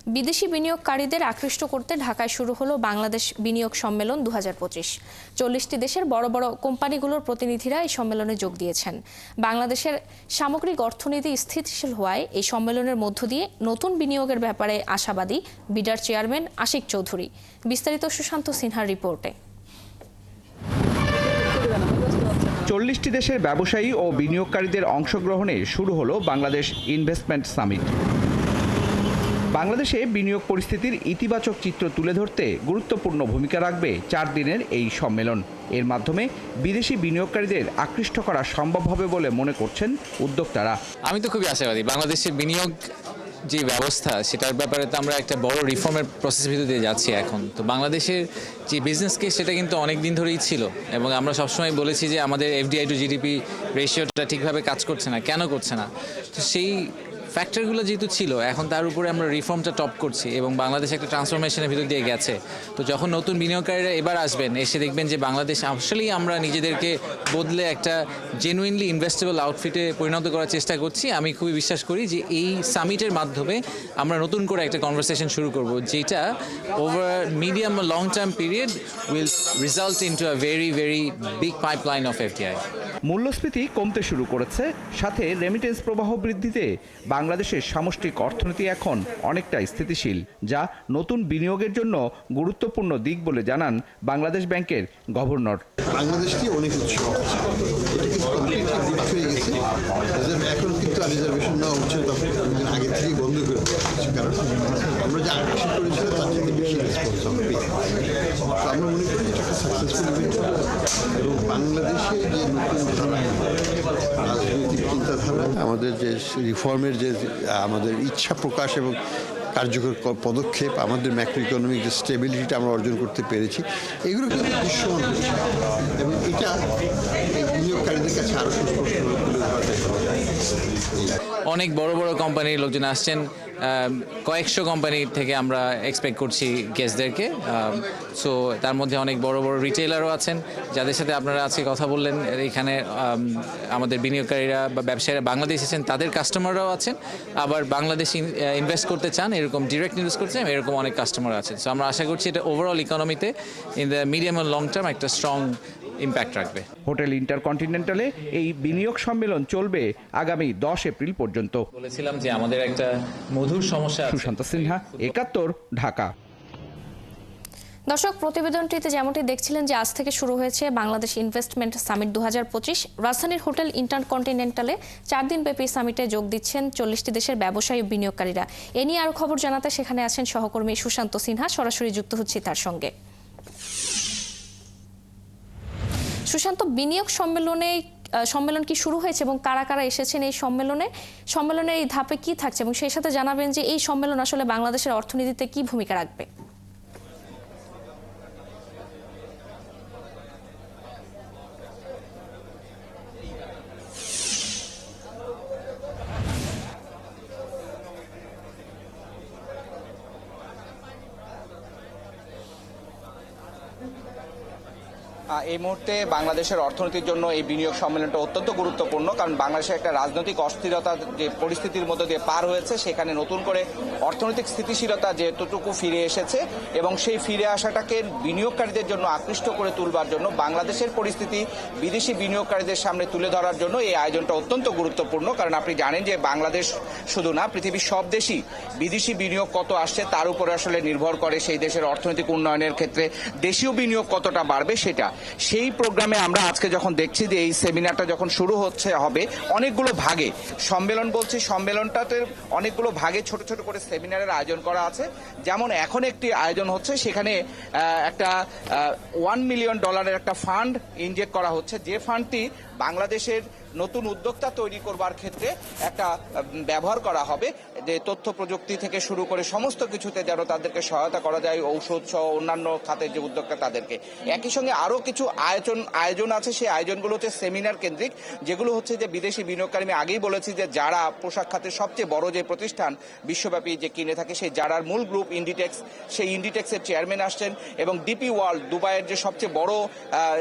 বিদেশি বিনিয়োগকারীদের আকৃষ্ট করতে ঢাকায় শুরু হলো বাংলাদেশ বিনিয়োগ সম্মেলন 2025। 40টি দেশের বড় বড় কোম্পানিগুলোর প্রতিনিধিরা এই সম্মেলনে যোগ দিয়েছেন। বাংলাদেশের সামগ্রিক অর্থনীতি স্থিতিশীল হওয়ায় এই সম্মেলনের মধ্য দিয়ে নতুন বিনিয়োগের ব্যাপারে আশাবাদী বিডার চেয়ারম্যান আশিক চৌধুরী। বিস্তারিত সুশান্ত সিনহার রিপোর্টে। 40টি দেশের ব্যবসায়ী ও বিনিয়োগকারীদের অংশগ্রহণে শুরু হলো বাংলাদেশ ইনভেস্টমেন্ট সামিট। বাংলাদেশে বিনিয়োগ পরিস্থিতির ইতিবাচক চিত্র তুলে ধরতে গুরুত্বপূর্ণ ভূমিকা রাখবে 4 দিনের এই সম্মেলন। এর মাধ্যমে বিদেশি বিনিয়োগকারীদের আকৃষ্ট করা সম্ভব হবে বলে মনে করছেন উদ্যোক্তারা। আমি তো খুবই আশাবাদী। বাংলাদেশের বিনিয়োগ যে ব্যবস্থা সেটার ব্যাপারে তো আমরা একটা বড় রিফর্মের প্রসেসের ভিতর দিয়ে যাচ্ছি এখন। তো বাংলাদেশের যে বিজনেস কেস সেটা কিন্তু অনেক দিন ধরেই ছিল এবং আমরা সবসময় বলেছি যে আমাদের এফডিআই টু জিডিপি রেশিওটা ঠিকভাবে কাজ করছে না। কেন করছে না? তো সেই ফ্যাক্টরগুলো যেহেতু ছিল, এখন তার উপরে আমরা রিফর্মটা টপ করছি এবং বাংলাদেশ একটা ট্রান্সফরমেশনের ভিতর দিয়ে গেছে। তো যখন নতুন বিনিয়োগকারীরা এবার আসবেন, এসে দেখবেন যে বাংলাদেশ আসলেই আমরা নিজেদেরকে বদলে একটা জেনুইনলি ইনভেস্টেবল আউটফিটে পরিণত করার চেষ্টা করছি। আমি খুবই বিশ্বাস করি যে এই সামিটের মাধ্যমে আমরা নতুন করে একটা কনভারসেশন শুরু করব, যেটা over medium long term period will result into a very very big pipeline of FDI. মূল্যস্ফীতি কমতে শুরু করেছে, সাথে রেমিটেন্স প্রবাহ বৃদ্ধিতে বাংলাদেশের সামষ্টিক অর্থনীতি এখন অনেকটা স্থিতিশীল, যা নতুন বিনিয়োগের জন্য গুরুত্বপূর্ণ দিক বলে জানান বাংলাদেশ ব্যাংকের গভর্নর। বাংলাদেশকে অনেক উৎসাহ হয়ে গেছে, এখন কিন্তু রিজার্ভেশন নেওয়া উচিত আগে থেকেই বন্ধ করে দিয়েছে, কারণ আমরা যে আশা করেছিলাম তার থেকে বেশি রেসপন্স হবে। আমরা মনে করি এটা একটা সাকসেসফুল ইভেন্ট এবং বাংলাদেশের যে নতুন ধারা, রাজনৈতিক চিন্তাধারা, আমাদের যে রিফর্মের যে আমাদের ইচ্ছা প্রকাশ এবং কার্যকর পদক্ষেপ, আমাদের ম্যাক্রো ইকোনমিক যে স্টেবিলিটিটা আমরা অর্জন করতে পেরেছি, এগুলো কিন্তু দৃশ্যমান হচ্ছে এবং এটা বিনিয়োগকারীদের কাছে আরও সুস্পষ্টভাবে তুলে ধরা যায়। অনেক বড় বড় কোম্পানির লোকজন আসছেন, কয়েকশো কোম্পানি থেকে আমরা এক্সপেক্ট করছি গেস্টদেরকে। সো তার মধ্যে অনেক বড় বড় রিটেলারও আছেন, যাদের সাথে আপনারা আজকে কথা বললেন। এখানে আমাদের বিনিয়োগকারীরা বা ব্যবসায়ীরা বাংলাদেশ এসেছেন, তাদের কাস্টমাররাও আছেন। আবার বাংলাদেশ ইনভেস্ট করতে চান, এরকম ডিরেক্ট ইনভেস্ট করতে চান, এরকম অনেক কাস্টমার আছেন। সো আমরা আশা করছি এটা ওভারঅল ইকোনমিতে ইন দ্য মিডিয়াম ও লং টার্ম একটা স্ট্রং ইম্প্যাক্ট রাখবে। হোটেল ইন্টারকন্টিনেন্টালে এই বিনিয়োগ সম্মেলন চলবে আগামী 10 এপ্রিল পর্যন্ত। বলেছিলাম যে আমাদের একটা মধুর সমস্যা। সুশান্ত সিনহা, 71, ঢাকা। দর্শক, প্রতিবেদনটিতে যেমনটি দেখছিলেন যে আজ থেকে শুরু হয়েছে বাংলাদেশ ইনভেস্টমেন্ট সামিট 2025। রাজধানীর হোটেল ইন্টারকন্টিনেন্টালে 4 দিনব্যাপী সামিটে যোগ দিচ্ছেন 40টি দেশের ব্যবসায়ী ও বিনিয়োগকারীরা। এ নিয়ে আরো খবর জানাতে সেখানে আছেন সহকর্মী সুশান্ত সিনহা। সরাসরি যুক্ত হচ্ছি তার সঙ্গে। সুশান্ত, বিনিয়োগ সম্মেলন কি শুরু হয়েছে এবং কারা কারা এসেছেন এই সম্মেলনের এই ধাপে কি থাকছে, এবং সেই সাথে জানাবেন যে এই সম্মেলন আসলে বাংলাদেশের অর্থনীতিতে কি ভূমিকা রাখবে? এই মুহূর্তে বাংলাদেশের অর্থনীতির জন্য এই বিনিয়োগ সম্মেলনটা অত্যন্ত গুরুত্বপূর্ণ, কারণ বাংলাদেশের একটা রাজনৈতিক অস্থিরতা যে পরিস্থিতির মধ্যে দিয়ে পার হয়েছে, সেখানে নতুন করে অর্থনৈতিক স্থিতিশীলতা যেতটুকু ফিরে এসেছে এবং সেই ফিরে আসাটাকে বিনিয়োগকারীদের জন্য আকৃষ্ট করে তুলবার জন্য, বাংলাদেশের পরিস্থিতি বিদেশি বিনিয়োগকারীদের সামনে তুলে ধরার জন্য এই আয়োজনটা অত্যন্ত গুরুত্বপূর্ণ। কারণ আপনি জানেন যে বাংলাদেশ শুধু না, পৃথিবীর সব দেশই বিদেশি বিনিয়োগ কত আসছে তার উপরে আসলে নির্ভর করে সেই দেশের অর্থনৈতিক উন্নয়নের ক্ষেত্রে দেশীয় বিনিয়োগ কতটা বাড়বে সেটা। সেই প্রোগ্রামে আমরা আজকে যখন দেখছি যে এই সেমিনারটা যখন শুরু হবে অনেকগুলো ভাগে সম্মেলনটাতে অনেকগুলো ভাগে ছোট ছোট করে সেমিনারের আয়োজন করা আছে। যেমন এখন একটি আয়োজন হচ্ছে, সেখানে একটা $1 মিলিয়ন একটা ফান্ড ইনজেক্ট করা হচ্ছে, যে ফান্ডটি বাংলাদেশের নতুন উদ্যোক্তা তৈরি করবার ক্ষেত্রে একটা ব্যবহার করা হবে, যে তথ্য প্রযুক্তি থেকে শুরু করে সমস্ত কিছুতে যেন তাদেরকে সহায়তা করা যায়, ঔষধ সহ অন্যান্য খাতের যে উদ্যোক্তা তাদেরকে। একই সঙ্গে আরও কিছু আয়োজন আছে, সেই আয়োজনগুলো হচ্ছে সেমিনার কেন্দ্রিক, যেগুলো হচ্ছে যে বিদেশি বিনিয়োগকারী, আমি আগেই বলেছি যে যারা পোশাক খাতের সবচেয়ে বড় যে প্রতিষ্ঠান বিশ্বব্যাপী যে কিনে থাকে, সেই যারার মূল গ্রুপ ইন্ডিটেক্স, সেই ইন্ডিটেক্সের চেয়ারম্যান আসছেন, এবং ডিপি ওয়ার্ল্ড দুবাইয়ের যে সবচেয়ে বড়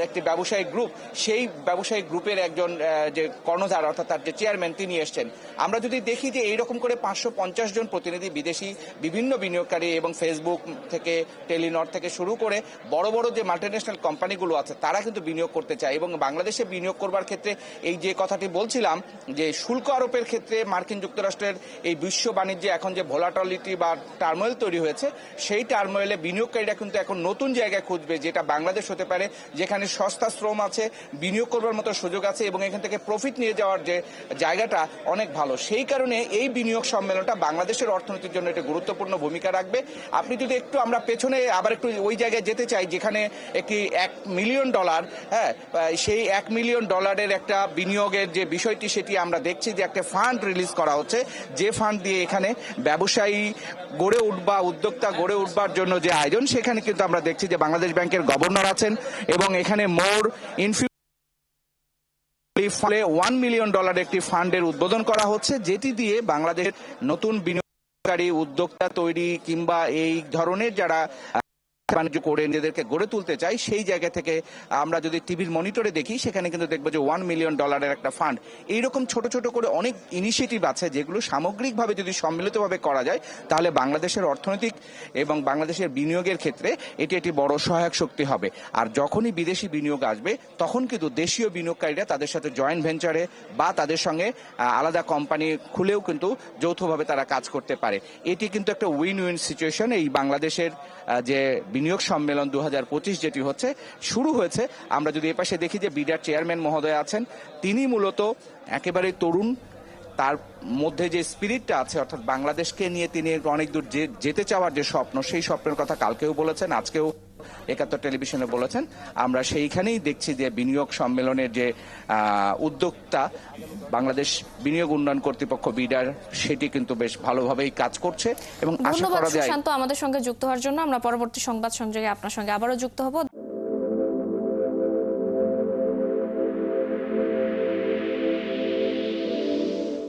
একটি ব্যবসায়িক গ্রুপ, সেই ব্যবসায়িক গ্রুপের একজন যে কর্ণধার অর্থাৎ তার যে চেয়ারম্যান তিনি এসছেন। আমরা যদি দেখি যে এইরকম করে 500 150 জন প্রতিনিধি বিদেশি বিভিন্ন বিনিয়োগকারী এবং ফেসবুক থেকে টেলিনর থেকে শুরু করে বড় বড় যে মাল্টিন্যাশনাল কোম্পানিগুলো আছে তারা কিন্তু বিনিয়োগ করতে চায় এবং বাংলাদেশে বিনিয়োগ করবার ক্ষেত্রে এই যে কথাটি বলছিলাম যে শুল্ক আরোপের ক্ষেত্রে মার্কিন যুক্তরাষ্ট্রের এই বিশ্ব বাণিজ্যে এখন যে ভোলাটিলিটি বা টার্মোয়েল তৈরি হয়েছে সেই টার্মোয়েলে বিনিয়োগকারীরা কিন্তু এখন নতুন জায়গায় খুঁজবে, যেটা বাংলাদেশ হতে পারে, যেখানে সস্তা শ্রম আছে, বিনিয়োগ করবার মতো সুযোগ আছে এবং এখান থেকে প্রফিট নিয়ে যাওয়ার যে জায়গাটা অনেক ভালো। সেই কারণে এই বিনিয়োগ সম্মেলনটা বাংলাদেশের অর্থনীতির জন্য একটা গুরুত্বপূর্ণ ভূমিকা রাখবে। আপনি যদি একটু আমরা পেছনে আবার একটু ওই জায়গায় যেতে চাই যেখানে একটি $1 মিলিয়ন, হ্যাঁ, সেই $1 মিলিয়ন একটা বিনিয়োগের যে বিষয়টি সেটি আমরা দেখছি যে একটা ফান্ড রিলিজ করা হচ্ছে, যে ফান্ড দিয়ে এখানে ব্যবসায়ী গড়ে উঠবা, উদ্যোক্তা গড়ে উঠবার জন্য যে আয়োজন, সেখানে কিন্তু আমরা দেখছি যে বাংলাদেশ ব্যাংকের গভর্নর আছেন এবং এখানে ফলে $1 মিলিয়ন একটি ফান্ডের উদ্বোধন করা হচ্ছে, যেটি দিয়ে বাংলাদেশের নতুন বিনিয়োগকারী উদ্যোক্তা তৈরি কিংবা এই ধরনের যারা বাণিজ্য করে নিজেদেরকে গড়ে তুলতে চাই সেই জায়গা থেকে আমরা যদি টিভির মনিটরে দেখি সেখানে কিন্তু দেখবো যে $1 মিলিয়ন একটা ফান্ড। এইরকম ছোট ছোট করে অনেক ইনিশিয়েটিভ আছে যেগুলো সামগ্রিকভাবে যদি সম্মিলিতভাবে করা যায় তাহলে বাংলাদেশের অর্থনৈতিক এবং বাংলাদেশের বিনিয়োগের ক্ষেত্রে এটি একটি বড় সহায়ক শক্তি হবে। আর যখনই বিদেশি বিনিয়োগ আসবে তখন কিন্তু দেশীয় বিনিয়োগকারীরা তাদের সাথে জয়েন্ট ভেঞ্চারে বা তাদের সঙ্গে আলাদা কোম্পানি খুলেও কিন্তু যৌথভাবে তারা কাজ করতে পারে। এটি কিন্তু একটা উইন উইন সিচুয়েশন। এই বাংলাদেশের যে বিনিয়োগ সম্মেলন 2025 যেটি হচ্ছে শুরু হয়েছে, আমরা যদি এপাশে দেখি যে বিডার চেয়ারম্যান মহোদয় আছেন, তিনি মূলত একেবারে তরুণ, তার মধ্যে যে স্পিরিটটা আছে অর্থাৎ বাংলাদেশকে নিয়ে তিনি অনেক দূর যেতে চাওয়ার যে স্বপ্ন, সেই স্বপ্নের কথা কালকেও বলেছেন, আজকেও 71 টেলিভিশনে বলেছেন। আমরা সেইখানেই দেখছি যে বিনিয়োগ সম্মেলনের যে উদ্যোক্তা বাংলাদেশ বিনিয়োগ উন্নয়ন কর্তৃপক্ষ বিডার, সেটি কিন্তু বেশ ভালোভাবেই কাজ করছে এবং আশা ধন্যবাদ করা যায়। সুশান্ত আমাদের সঙ্গে যুক্ত হওয়ার জন্য। আমরা পরবর্তী সংবাদ সংযোগে আপনার সঙ্গে আবারও যুক্ত হব।